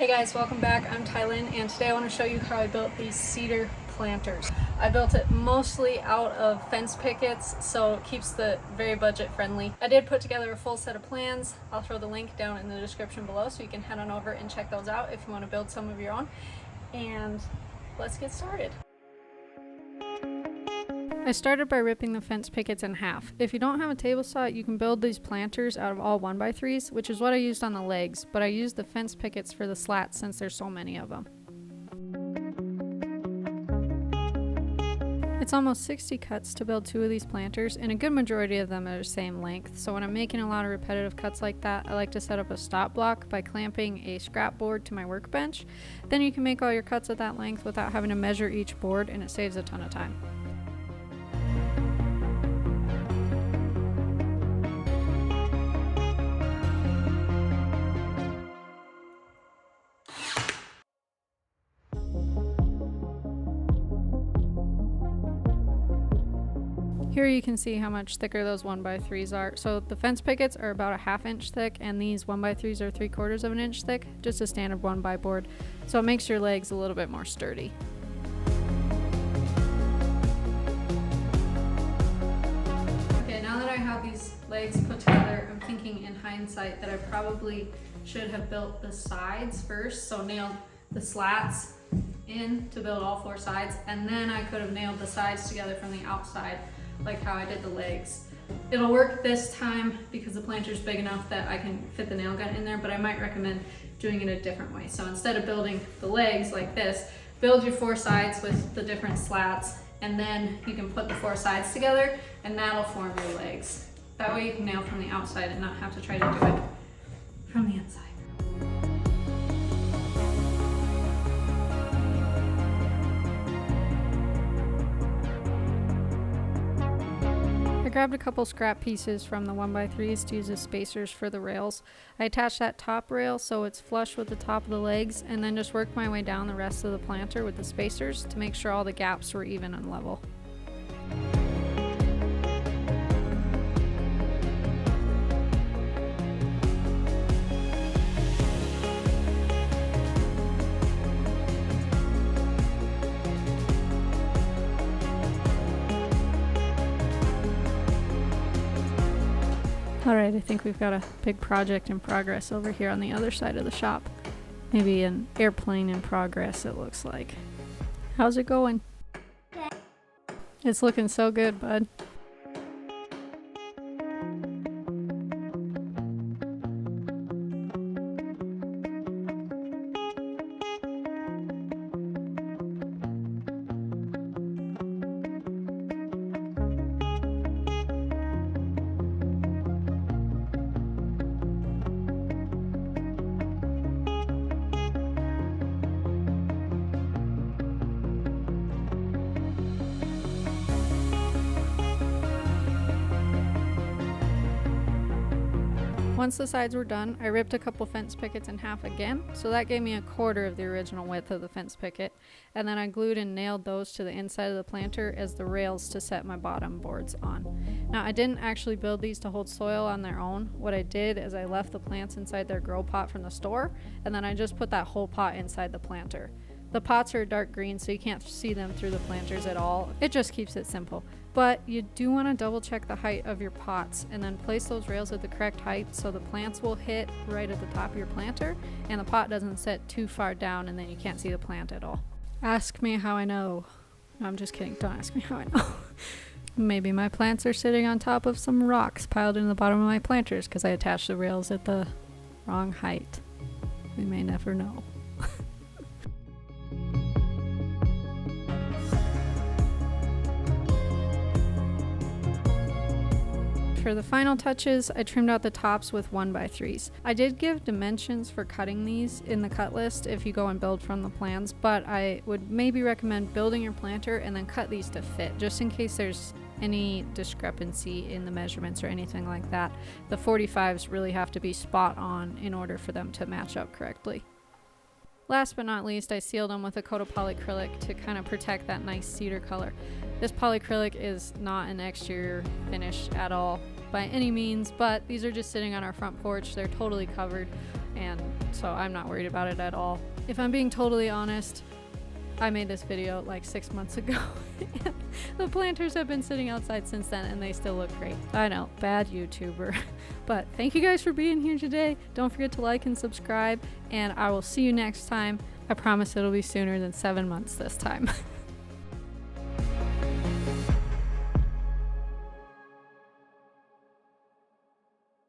Hey guys, welcome back. I'm Tylin, and today I want to show you how I built these cedar planters. I built it mostly out of fence pickets, so it keeps the very budget friendly. I did put together a full set of plans. I'll throw the link down in the description below so you can head on over and check those out if you want to build some of your own. And let's get started. I started by ripping the fence pickets in half. If you don't have a table saw, you can build these planters out of all 1x3s, which is what I used on the legs, but I used the fence pickets for the slats since there's so many of them. It's almost 60 cuts to build 2 of these planters, and a good majority of them are the same length, so when I'm making a lot of repetitive cuts like that, I like to set up a stop block by clamping a scrap board to my workbench. Then you can make all your cuts at that length without having to measure each board, and it saves a ton of time. Here you can see how much thicker those 1x3s are. So the fence pickets are about a 1/2 inch thick, and these 1x3s are 3/4 of an inch thick, just a standard 1x board. So it makes your legs a little bit more sturdy. Okay, now that I have these legs put together, I'm thinking in hindsight that I probably should have built the sides first. So nailed the slats in to build all 4 sides, and then I could have nailed the sides together from the outside, like how I did the legs. It'll work this time because the planter's big enough that I can fit the nail gun in there, but I might recommend doing it a different way. So instead of building the legs like this, build your 4 sides with the different slats, and then you can put the 4 sides together and that'll form your legs. That way you can nail from the outside and not have to try to do it from the inside. I grabbed a couple scrap pieces from the 1x3s to use as spacers for the rails. I attached that top rail so it's flush with the top of the legs, and then just worked my way down the rest of the planter with the spacers to make sure all the gaps were even and level. Alright, I think we've got a big project in progress over here on the other side of the shop. Maybe an airplane in progress, it looks like. How's it going? Good. It's looking so good, bud. Once the sides were done, I ripped a couple fence pickets in half again, so that gave me 1/4 of the original width of the fence picket, and then I glued and nailed those to the inside of the planter as the rails to set my bottom boards on. Now, I didn't actually build these to hold soil on their own. What I did is I left the plants inside their grow pot from the store, and then I just put that whole pot inside the planter. The pots are dark green, so you can't see them through the planters at all. It just keeps it simple. But you do want to double check the height of your pots and then place those rails at the correct height so the plants will hit right at the top of your planter and the pot doesn't set too far down and then you can't see the plant at all. Ask me how I know. No, I'm just kidding. Don't ask me how I know. Maybe my plants are sitting on top of some rocks piled in the bottom of my planters because I attached the rails at the wrong height. We may never know. For the final touches, I trimmed out the tops with 1x3s. I did give dimensions for cutting these in the cut list if you go and build from the plans, but I would maybe recommend building your planter and then cut these to fit, just in case there's any discrepancy in the measurements or anything like that. The 45s really have to be spot on in order for them to match up correctly. Last but not least, I sealed them with a coat of polyacrylic to kind of protect that nice cedar color. This polyacrylic is not an exterior finish at all by any means, but these are just sitting on our front porch. They're totally covered. and so I'm not worried about it at all. If I'm being totally honest, I made this video like 6 months ago. The planters have been sitting outside since then and they still look great. I know, bad YouTuber. But thank you guys for being here today. Don't forget to like and subscribe, and I will see you next time. I promise it'll be sooner than 7 months this time.